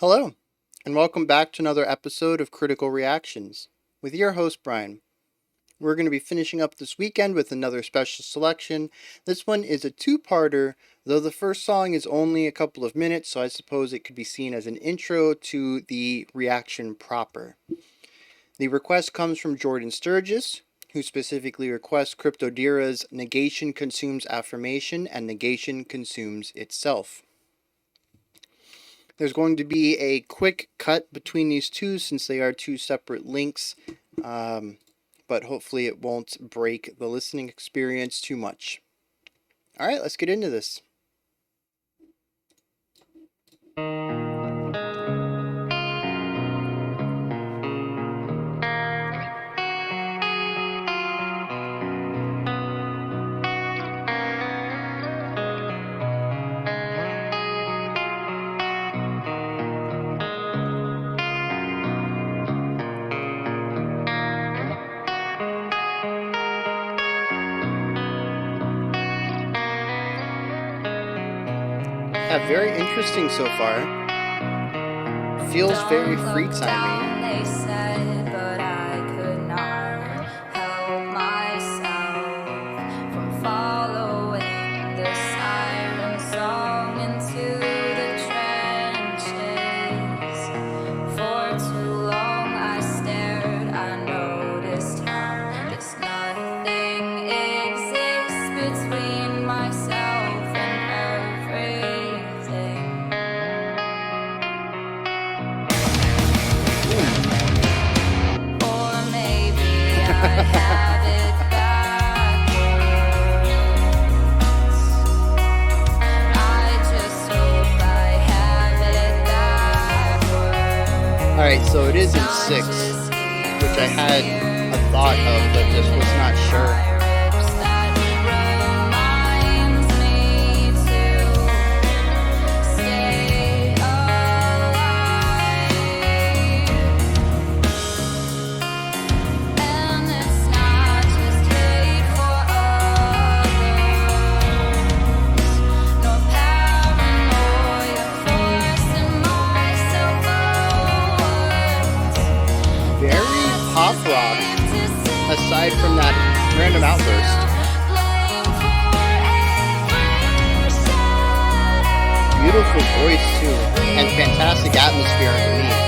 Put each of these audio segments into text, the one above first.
Hello, and welcome back to another episode of Critical Reactions with your host, Bryan. We're going to be finishing up this weekend with another special selection. This one is a two-parter, though the first song is only a couple of minutes, so I suppose it could be seen as an intro to the reaction proper. The request comes from Jordan Sturgis, who specifically requests Cryptodira's Negation Consumes Affirmation and Negation Consumes Itself. There's going to be a quick cut between these two since they are two separate links, but hopefully it won't break the listening experience too much. Alright, let's get into this. Yeah, very interesting so far. Feels very free timing. They said, but I could not help myself from following the siren song into the trenches. For too long I stared, I noticed how just nothing exists between myself and everything. Or maybe I have it backwards. I just hope I have it backwards. Alright, so it is in 6, which I had a thought of, but just was not sure. Pop rock, aside from that random outburst. Beautiful voice too, and fantastic atmosphere underneath.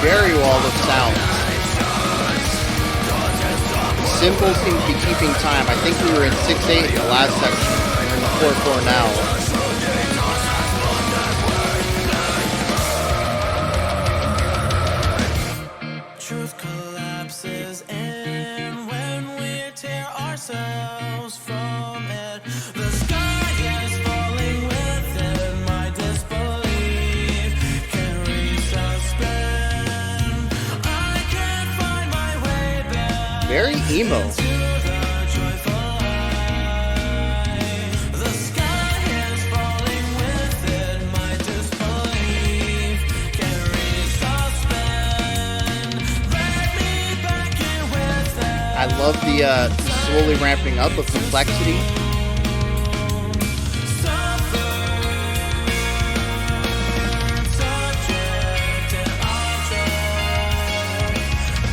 Very wall of sound. Cymbals seem to be keeping time. I think we were in 6/8 in the last section. We're in the 4/4 now. Truth collapses in when we tear ourselves from it. The sky is falling within my disbelief. Can resuspend. I can't find my way back. Very emo. To the joyful light. The sky is falling within my disbelief. Can resuspend. Let me back in with that. I love the slowly ramping up of complexity. Subject and object.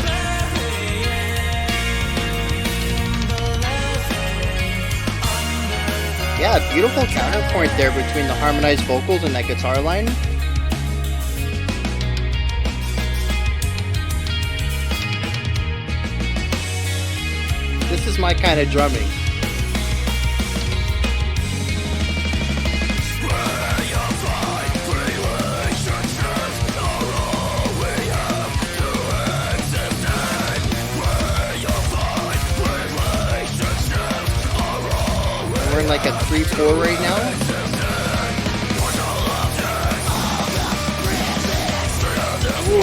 Burying the living Yeah, beautiful counterpoint there between the harmonized vocals and that guitar line. This is my kind of drumming. We're in like a 3/4 right now. Ooh.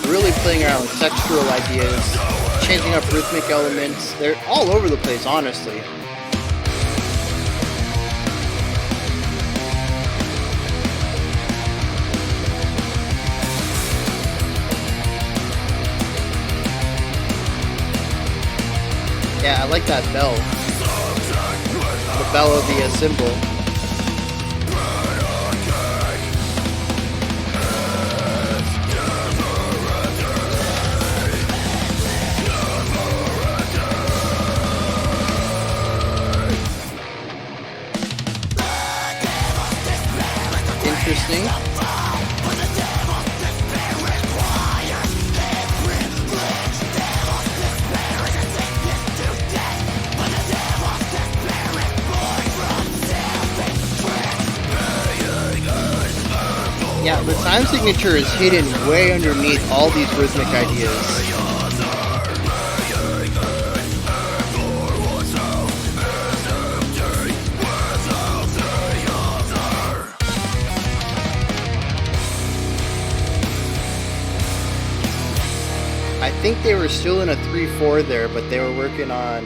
Really playing around with textural ideas, changing up rhythmic elements. They're all over the place, honestly. Yeah, I like that bell. The bell of the cymbal. Interesting. Yeah, the time signature is hidden way underneath all these rhythmic ideas. I think they were still in a 3/4 there, but they were working on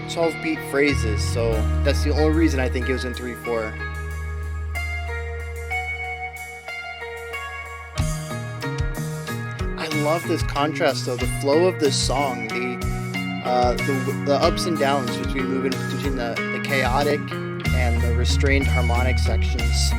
12 beat phrases, so that's the only reason I think it was in 3/4. I love this contrast though, the flow of this song, the ups and downs between moving between the chaotic and the restrained harmonic sections.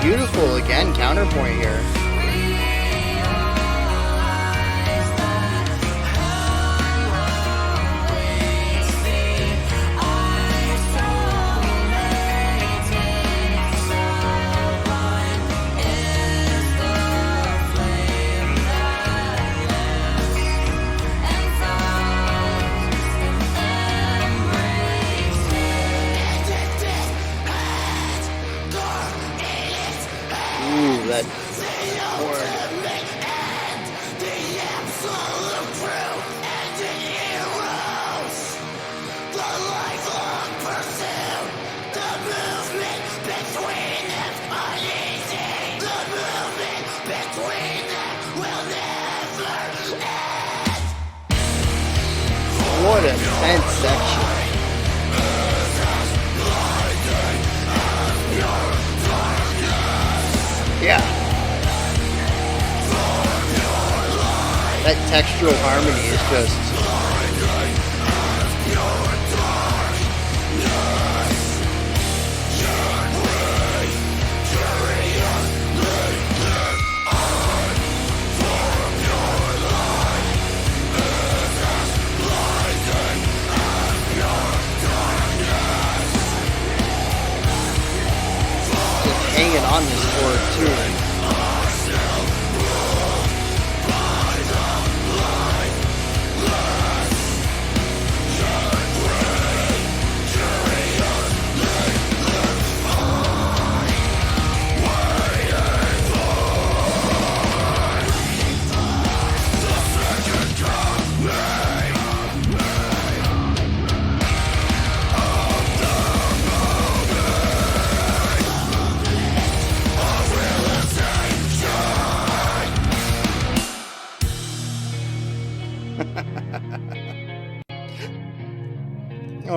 Beautiful, again, counterpoint here. That chord. What a tense section. Yeah. That textural harmony is just... hanging on this chord too.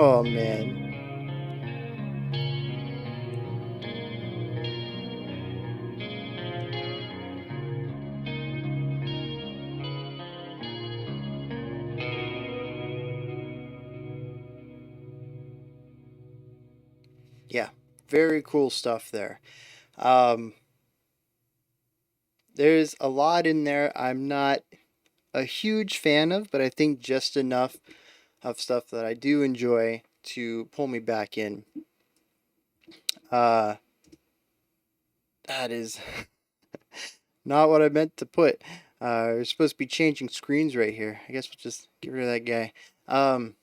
Oh man. Yeah, very cool stuff there. Um, there's a lot in there I'm not a huge fan of, but I think just enough of stuff that I do enjoy to pull me back in. Uh, that is not what I meant to put. We're supposed to be changing screens right here. I guess we'll just get rid of that guy. Um,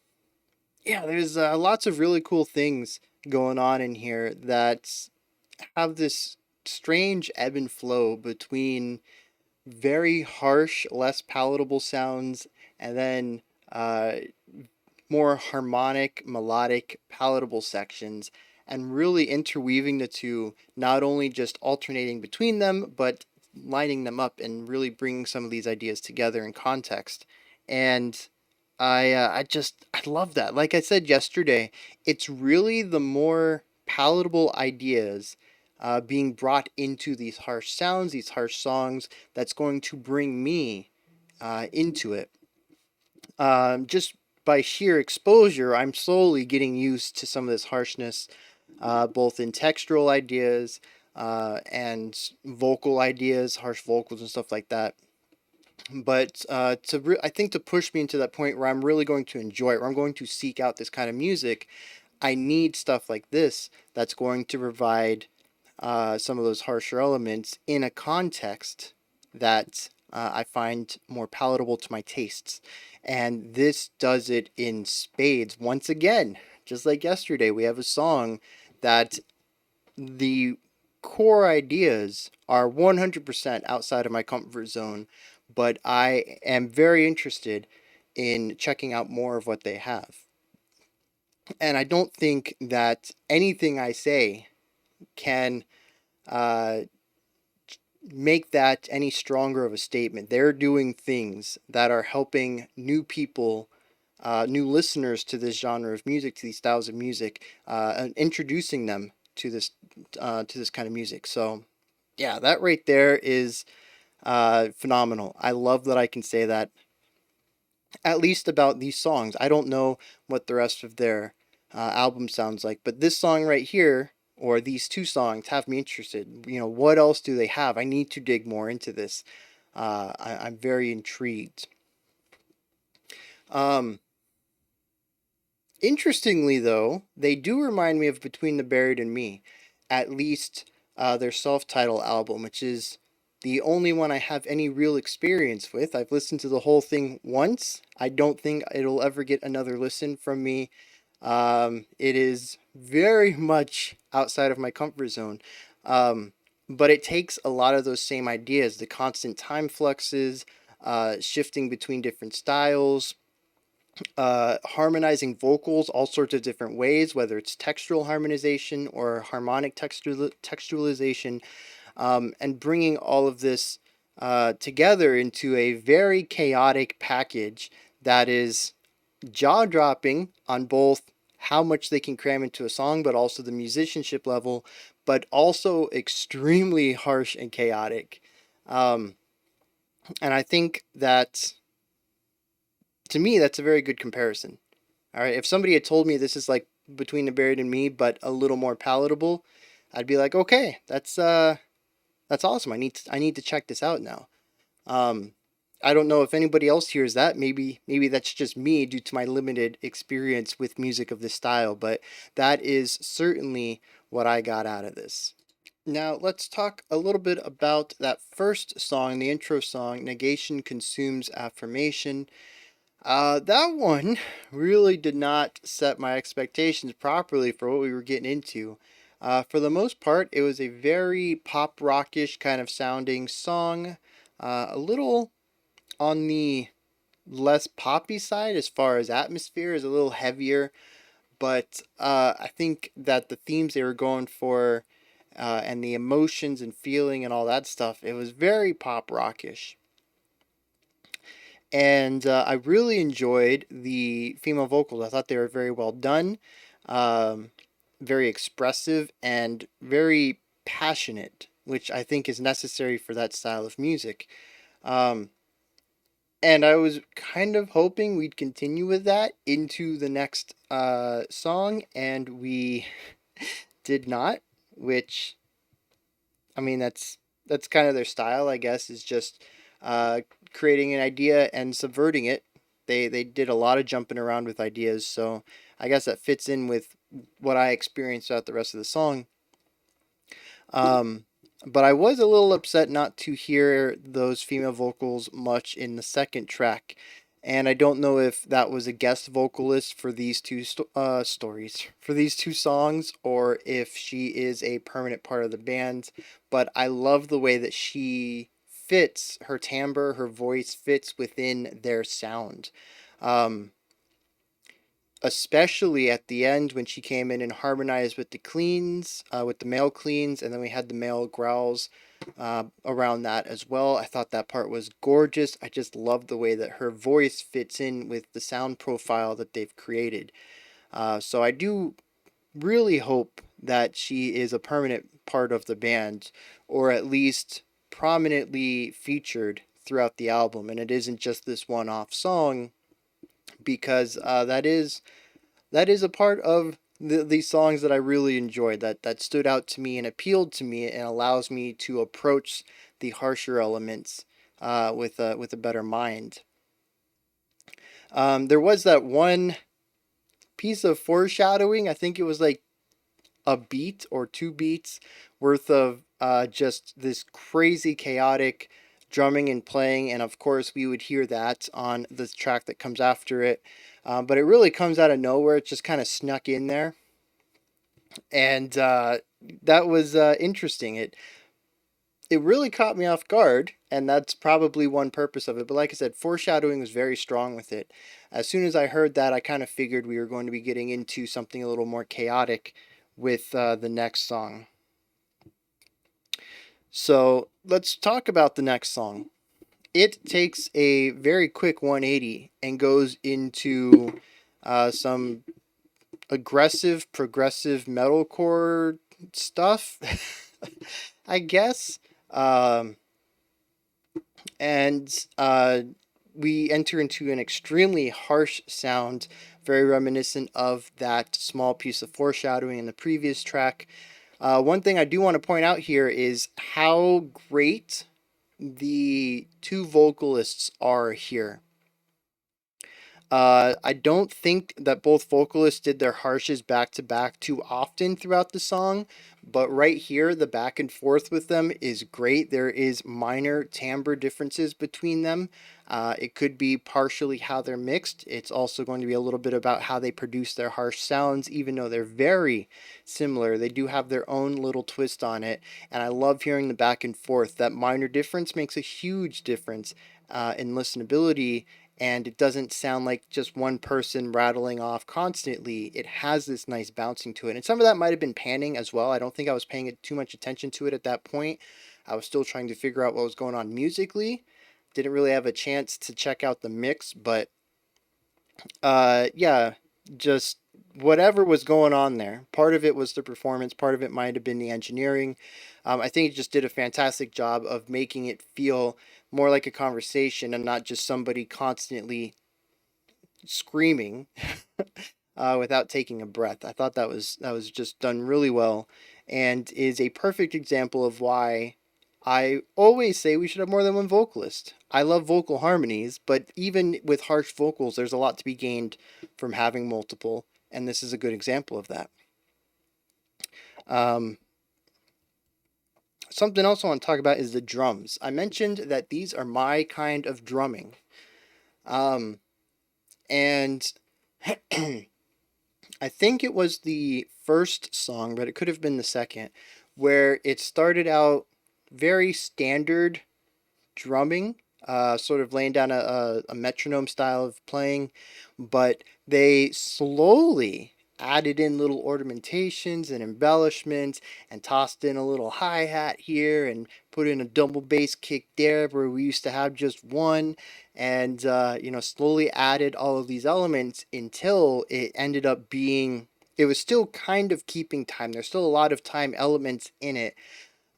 yeah, there's lots of really cool things going on in here that have this strange ebb and flow between very harsh, less palatable sounds, and then more harmonic, melodic, palatable sections, and really interweaving the two, not only just alternating between them, but lining them up and really bringing some of these ideas together in context. And I love that. Like I said yesterday, it's really the more palatable ideas being brought into these harsh sounds, these harsh songs, that's going to bring me into it. Just by sheer exposure, I'm slowly getting used to some of this harshness, both in textural ideas and vocal ideas, harsh vocals and stuff like that. But I think to push me into that point where I'm really going to enjoy it, where I'm going to seek out this kind of music, I need stuff like this that's going to provide some of those harsher elements in a context that I find more palatable to my tastes. And this does it in spades. Once again, just like yesterday, we have a song that the core ideas are 100% outside of my comfort zone, but I am very interested in checking out more of what they have. And I don't think that anything I say can uh, make that any stronger of a statement. They're doing things that are helping new people, new listeners to this genre of music, to these styles of music, and introducing them to this kind of music. So, yeah, that right there is phenomenal. I love that I can say that at least about these songs. I don't know what the rest of their album sounds like, but this song right here, or these two songs, have me interested. You know, what else do they have? I need to dig more into this. I'm very intrigued. Um, Interestingly, though, they do remind me of Between the Buried and Me, at least their self titled album, which is the only one I have any real experience with. I've listened to the whole thing once. I don't think it'll ever get another listen from me. It is very much outside of my comfort zone. Um, but it takes a lot of those same ideas, the constant time fluxes, shifting between different styles, harmonizing vocals all sorts of different ways, whether it's textural harmonization or harmonic textualization, and bringing all of this together into a very chaotic package that is jaw dropping on both how much they can cram into a song, but also the musicianship level, but also extremely harsh and chaotic. Um, and I think that to me, that's a very good comparison. All right, if somebody had told me this is like Between the Buried and Me, but a little more palatable, I'd be like, okay, that's awesome. I need to check this out now. Um, I don't know if anybody else hears that. Maybe that's just me due to my limited experience with music of this style, but that is certainly what I got out of this. Now, let's talk a little bit about that first song, the intro song, Negation Consumes Affirmation. That one really did not set my expectations properly for what we were getting into. For the most part, it was a very pop rockish kind of sounding song, a little on the less poppy side as far as atmosphere, is a little heavier, but I think that the themes they were going for and the emotions and feeling and all that stuff, it was very pop rockish. And I really enjoyed the female vocals. I thought they were very well done, um, very expressive, and very passionate, which I think is necessary for that style of music. Um, and I was kind of hoping we'd continue with that into the next song, and we did not, which, I mean, that's kind of their style, I guess, is just uh, creating an idea and subverting it. They did a lot of jumping around with ideas, so I guess that fits in with what I experienced throughout the rest of the song. Um, but I was a little upset not to hear those female vocals much in the second track. And I don't know if that was a guest vocalist for these stories, for these two songs, or if she is a permanent part of the band. But I love the way that she fits, her timbre, her voice fits within their sound. Um, Especially at the end when she came in and harmonized with the cleans, with the male cleans, and then we had the male growls around that as well. I thought that part was gorgeous. I just love the way that her voice fits in with the sound profile that they've created. So I do really hope that she is a permanent part of the band, or at least prominently featured throughout the album, and it isn't just this one-off song, because that is a part of these songs that I really enjoyed, that stood out to me and appealed to me and allows me to approach the harsher elements with a better mind. There was that one piece of foreshadowing. I think it was like a beat or two beats worth of just this crazy chaotic drumming and playing, and of course we would hear that on the track that comes after it. But it really comes out of nowhere. It just kind of snuck in there, and that was interesting. It really caught me off guard, and that's probably one purpose of it. But like I said, foreshadowing was very strong with it. As soon as I heard that, I kind of figured we were going to be getting into something a little more chaotic with the next song. So let's talk about the next song. It takes a very quick 180 and goes into some aggressive, progressive metalcore stuff, I guess. Um, and we enter into an extremely harsh sound, very reminiscent of that small piece of foreshadowing in the previous track. One thing I do want to point out here is how great the two vocalists are here. I don't think that both vocalists did their harshes back to back too often throughout the song, but right here, the back and forth with them is great. There is minor timbre differences between them. It could be partially how they're mixed. It's also going to be a little bit about how they produce their harsh sounds, even though they're very similar. They do have their own little twist on it, and I love hearing the back and forth. That minor difference makes a huge difference in listenability, and it doesn't sound like just one person rattling off constantly. It has this nice bouncing to it. And some of that might have been panning as well. I don't think I was paying too much attention to it at that point. I was still trying to figure out what was going on musically. Didn't really have a chance to check out the mix, but yeah, just whatever was going on there. Part of it was the performance, part of it might have been the engineering. I think it just did a fantastic job of making it feel more like a conversation and not just somebody constantly screaming without taking a breath. I thought that was just done really well, and is a perfect example of why I always say we should have more than one vocalist. I love vocal harmonies, but even with harsh vocals, there's a lot to be gained from having multiple, and this is a good example of that. Um, Something else I want to talk about is the drums. I mentioned that these are my kind of drumming. Um, and I think it was the first song, but it could have been the second, where it started out very standard drumming, sort of laying down a metronome style of playing, but they slowly added in little ornamentations and embellishments and tossed in a little hi-hat here and put in a double bass kick there where we used to have just one, and slowly added all of these elements until it ended up being, it was still kind of keeping time. There's still a lot of time elements in it,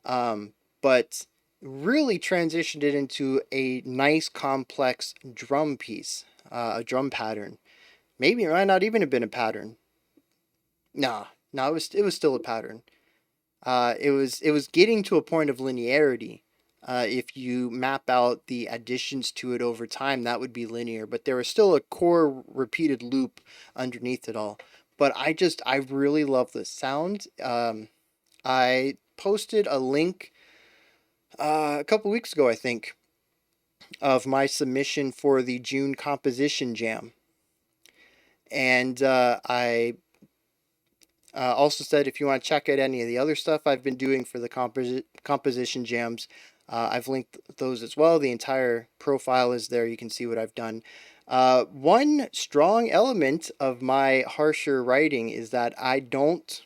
but really transitioned it into a nice complex drum piece, a drum pattern. Maybe it might not even have been a pattern. Nah, no, it was still a pattern. It was getting to a point of linearity. If you map out the additions to it over time, that would be linear. But there was still a core repeated loop underneath it all. But I really love the sound. I posted a link a couple weeks ago, I think, of my submission for the June composition jam, and I also said if you want to check out any of the other stuff I've been doing for the composition jams, I've linked those as well. The entire profile is there. You can see what I've done. One strong element of my harsher writing is that I don't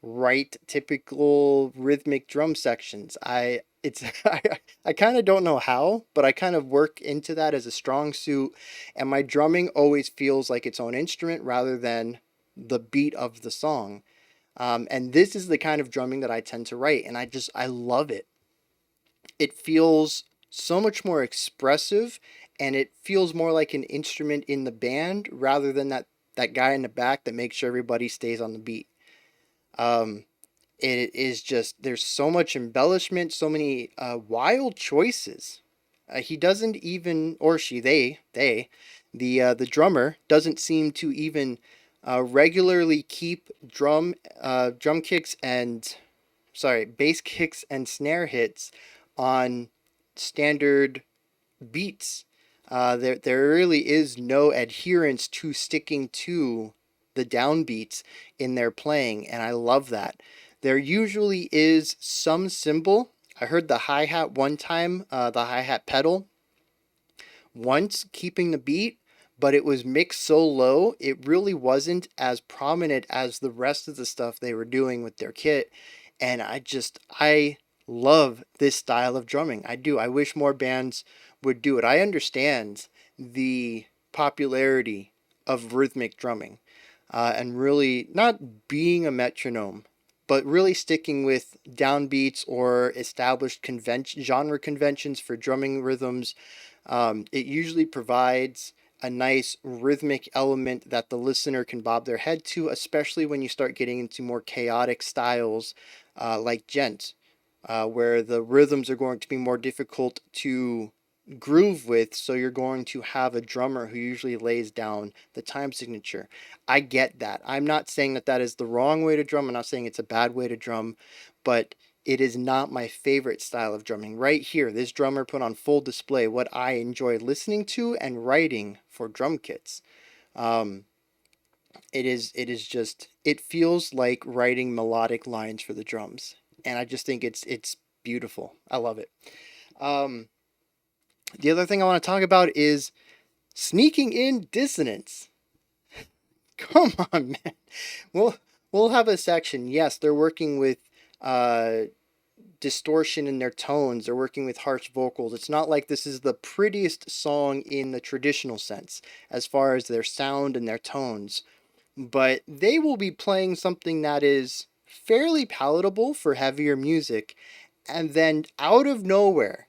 write typical rhythmic drum sections. I kind of don't know how, but I kind of work into that as a strong suit, and my drumming always feels like its own instrument rather than the beat of the song. And this is the kind of drumming that I tend to write, and I love it. It feels so much more expressive, and it feels more like an instrument in the band rather than that guy in the back that makes sure everybody stays on the beat. Um, it is just, there's so much embellishment, so many wild choices. He doesn't even, or she, the drummer doesn't seem to even regularly keep drum kicks and, sorry, bass kicks and snare hits on standard beats. There really is no adherence to sticking to the downbeats in their playing, and I love that. There usually is some cymbal. I heard the hi-hat one time, the hi-hat pedal, once keeping the beat, but it was mixed so low, it really wasn't as prominent as the rest of the stuff they were doing with their kit. And I love this style of drumming. I do. I wish more bands would do it. I understand the popularity of rhythmic drumming, and really not being a metronome, but really sticking with downbeats or established genre conventions for drumming rhythms. It usually provides a nice rhythmic element that the listener can bob their head to, especially when you start getting into more chaotic styles like djent, where the rhythms are going to be more difficult to groove with, so you're going to have a drummer who usually lays down the time signature. I get that. I'm not saying that that is the wrong way to drum. I'm not saying it's a bad way to drum, but it is not my favorite style of drumming. Right here, this drummer put on full display what I enjoy listening to and writing for drum kits. Um, it is just, it feels like writing melodic lines for the drums, and I just think it's beautiful. I love it. Um, the other thing I want to talk about is sneaking in dissonance. Come on, man. We'll have a section. Yes, they're working with uh, distortion in their tones. They're working with harsh vocals. It's not like this is the prettiest song in the traditional sense as far as their sound and their tones, but they will be playing something that is fairly palatable for heavier music, and then out of nowhere,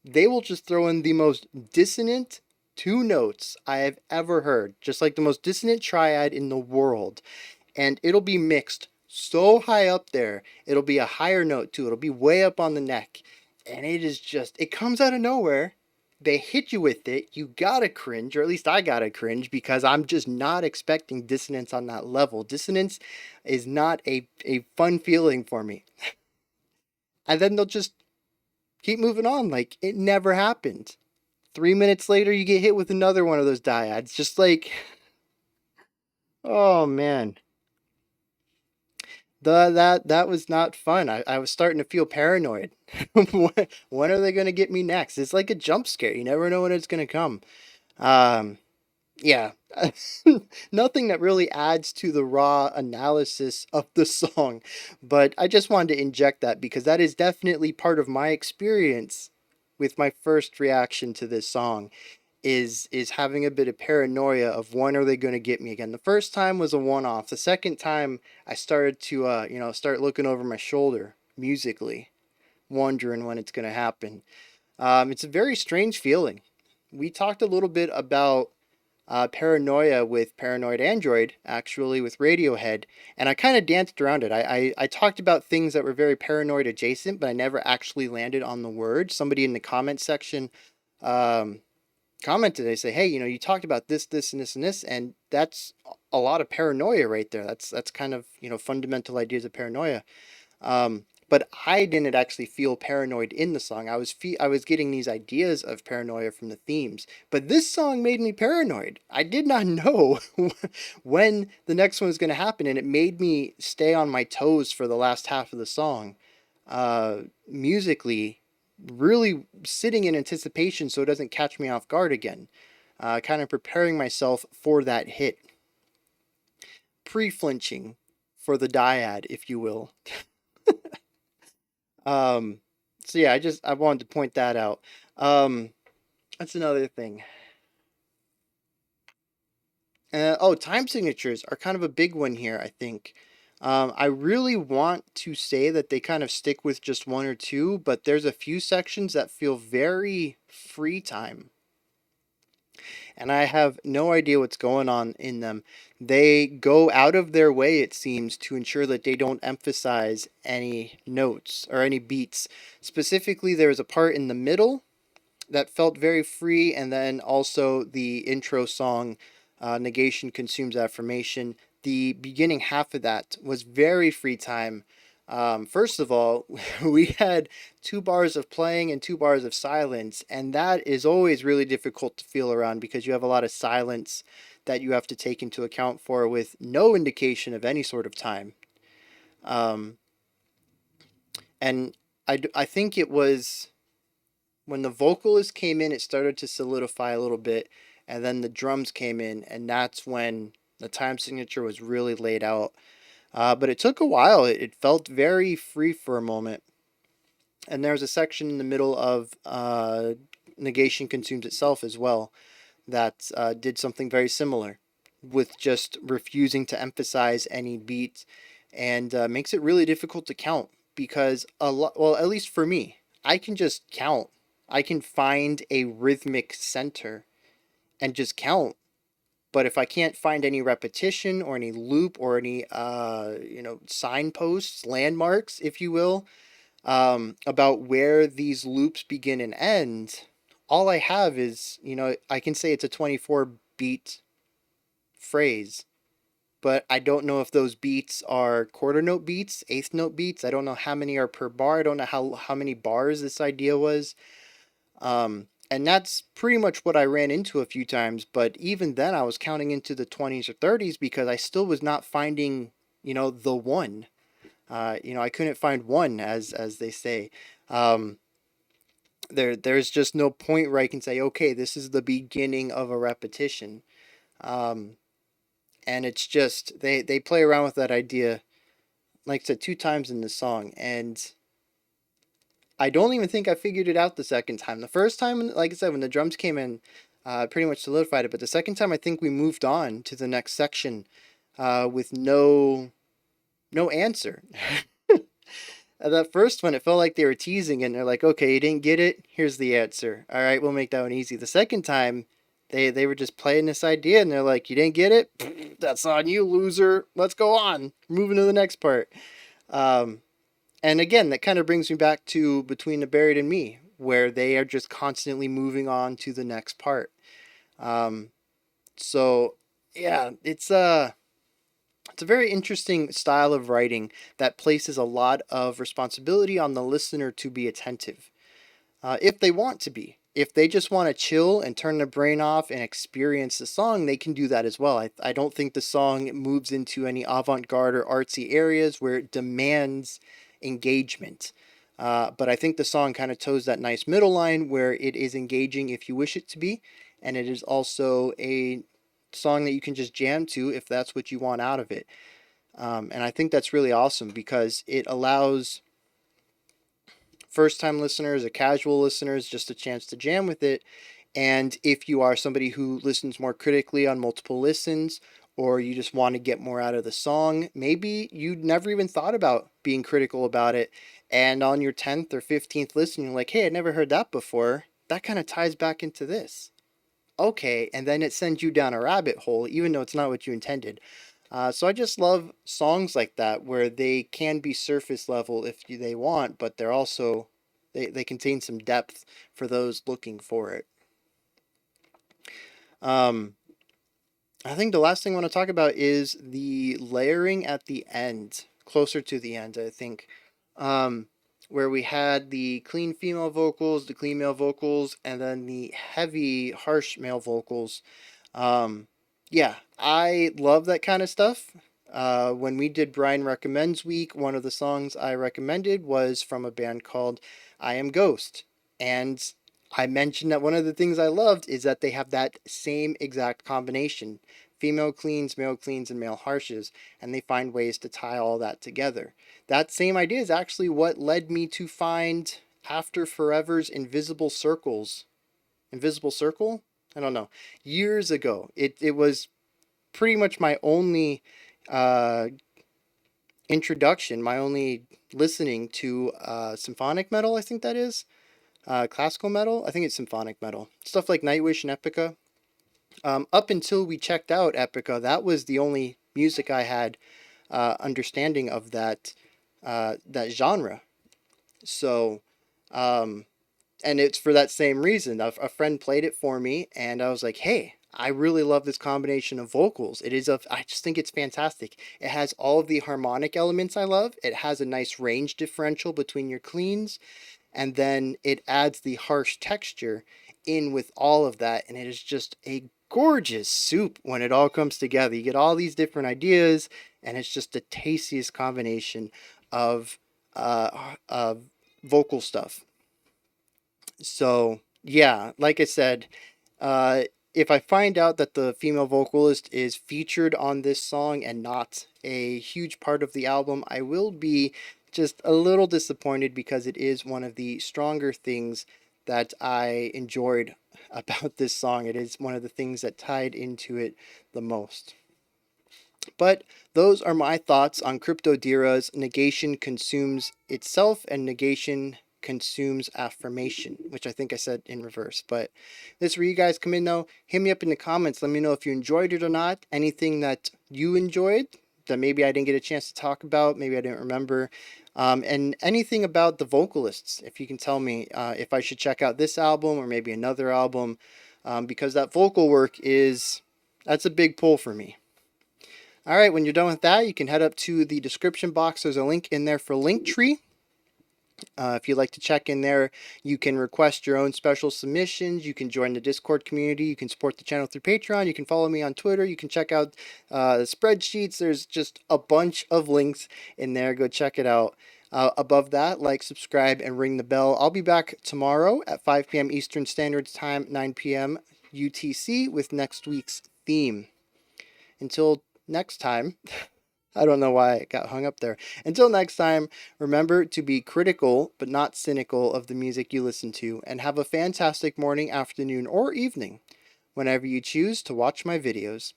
they will just throw in the most dissonant two notes I have ever heard, just like the most dissonant triad in the world. And it'll be mixed so high up there, it'll be a higher note too, it'll be way up on the neck. And it is just, it comes out of nowhere. They hit you with it. You gotta cringe, or at least I gotta cringe, because I'm just not expecting dissonance on that level. Dissonance is not a fun feeling for me. And then they'll just keep moving on like it never happened. 3 minutes later, you get hit with another one of those dyads. Just like, oh man, that was not fun. I was starting to feel paranoid. When are they gonna get me next? It's like a jump scare. You never know when it's gonna come. Um, Yeah, nothing that really adds to the raw analysis of the song, but I just wanted to inject that because that is definitely part of my experience with my first reaction to this song is having a bit of paranoia of when are they going to get me again. The first time was a one-off. The second time I started to start looking over my shoulder musically, wondering when it's going to happen. It's a very strange feeling. We talked a little bit about paranoia with Paranoid Android, actually, with Radiohead, and I kind of danced around it. I talked about things that were very paranoid adjacent, but I never actually landed on the word. Somebody in the comment section um, commented, they say, hey, you talked about this, this, and this, and this, and that's a lot of paranoia right there. That's kind of, fundamental ideas of paranoia. But I didn't actually feel paranoid in the song. I was getting these ideas of paranoia from the themes. But this song made me paranoid. I did not know when the next one was going to happen, and it made me stay on my toes for the last half of the song. Musically, really sitting in anticipation so it doesn't catch me off guard again. Kind of preparing myself for that hit. Pre-flinching for the dyad, if you will. Um, so yeah, I wanted to point that out. Um, that's another thing. Time signatures are kind of a big one here, I think. I really want to say that they kind of stick with just one or two, but there's a few sections that feel very free time, and I have no idea what's going on in them. They go out of their way, it seems, to ensure that they don't emphasize any notes or any beats. Specifically, there was a part in the middle that felt very free, and then also the intro song, Negation Consumes Affirmation. The beginning half of that was very free time. First of all, we had 2 bars of playing and 2 bars of silence, and that is always really difficult to feel around because you have a lot of silence that you have to take into account for with no indication of any sort of time. Um, and I think it was when the vocalist came in, it started to solidify a little bit, and then the drums came in, and that's when the time signature was really laid out. But it took a while. It felt very free for a moment. And there was a section in the middle of Negation Consumes Itself as well that did something very similar with just refusing to emphasize any beat and makes it really difficult to count because well, at least for me, I can just count. I can find a rhythmic center and just count. But if I can't find any repetition or any loop or any signposts, landmarks, if you will, about where these loops begin and end, all I have is, I can say it's a 24 beat phrase, but I don't know if those beats are quarter note beats, eighth note beats. I don't know how many are per bar. I don't know how many bars this idea was. And that's pretty much what I ran into a few times, but even then I was counting into the 20s or 30s because I still was not finding, the one. I couldn't find one, as they say. Um, there's just no point where I can say, okay, this is the beginning of a repetition. Um, and it's just they play around with that idea, like I said, 2 times in the song, and I don't even think I figured it out the second time. The first time, like I said, when the drums came in, pretty much solidified it. But the second time, I think we moved on to the next section with no answer. That first one, it felt like they were teasing, and they're like, "Okay, you didn't get it. Here's the answer. All right, we'll make that one easy." The second time, they were just playing this idea, and they're like, "You didn't get it. That's on you, loser. Let's go on. Moving to the next part." Um, and again, that kind of brings me back to Between the Buried and Me, where they are just constantly moving on to the next part. Um, so yeah, it's a very interesting style of writing that places a lot of responsibility on the listener to be attentive, if they want to be. If they just want to chill and turn their brain off and experience the song, they can do that as well. I don't think the song moves into any avant-garde or artsy areas where it demands engagement. But I think the song kind of toes that nice middle line where it is engaging if you wish it to be, and it is also a song that you can just jam to if that's what you want out of it. And I think that's really awesome because it allows first time listeners or casual listeners just a chance to jam with it. And if you are somebody who listens more critically on multiple listens, or you just want to get more out of the song, maybe you never even thought about being critical about it. And on your 10th or 15th listen, you're like, hey, I never heard that before. That kind of ties back into this. Okay, and then it sends you down a rabbit hole, even though it's not what you intended. So I just love songs like that where they can be surface level if they want, but they're also they contain some depth for those looking for it. Um, I think the last thing I want to talk about is the layering at the end, closer to the end, I think, um, where we had the clean female vocals, the clean male vocals, and then the heavy, harsh male vocals. Um, yeah, I love that kind of stuff. When we did Bryan Recommends Week, one of the songs I recommended was from a band called I Am Ghost. And I mentioned that one of the things I loved is that they have that same exact combination female cleans, and male harshes, and they find ways to tie all that together. That same idea is actually what led me to find After Forever's Invisible Circles. Invisible Circle? I don't know. Years ago. It was pretty much my only uh, introduction, my only listening to symphonic metal, I think that is. Classical metal? I think it's symphonic metal. Stuff like Nightwish and Epica. Up until we checked out Epica, that was the only music I had understanding of that genre. So, um, and it's for that same reason. A friend played it for me, and I was like, "Hey, I really love this combination of vocals. I just think it's fantastic. It has all of the harmonic elements I love. It has a nice range differential between your cleans, and then it adds the harsh texture in with all of that, and it is just a gorgeous soup when it all comes together. You get all these different ideas, and it's just the tastiest combination of vocal stuff. So yeah, like I said, uh, if I find out that the female vocalist is featured on this song and not a huge part of the album, I will be just a little disappointed because it is one of the stronger things that I enjoyed about this song. It is one of the things that tied into it the most. But those are my thoughts on Cryptodira's Negation Consumes Itself and Negation Consumes Affirmation, which I think I said in reverse. But this is where you guys come in though. Hit me up in the comments. Let me know if you enjoyed it or not. Anything that you enjoyed that maybe I didn't get a chance to talk about, maybe I didn't remember. And anything about the vocalists, if you can tell me if I should check out this album or maybe another album, because that vocal work that's a big pull for me. All right, when you're done with that, you can head up to the description box. There's a link in there for Linktree. If you'd like to check in there, you can request your own special submissions. You can join the Discord community. You can support the channel through Patreon. You can follow me on Twitter. You can check out the spreadsheets. There's just a bunch of links in there. Go check it out. Above that, like, subscribe, and ring the bell. I'll be back tomorrow at 5 p.m. Eastern Standard Time, 9 p.m. UTC with next week's theme. Until next time, I don't know why I got hung up there. Until next time, remember to be critical but not cynical of the music you listen to, and have a fantastic morning, afternoon, or evening whenever you choose to watch my videos.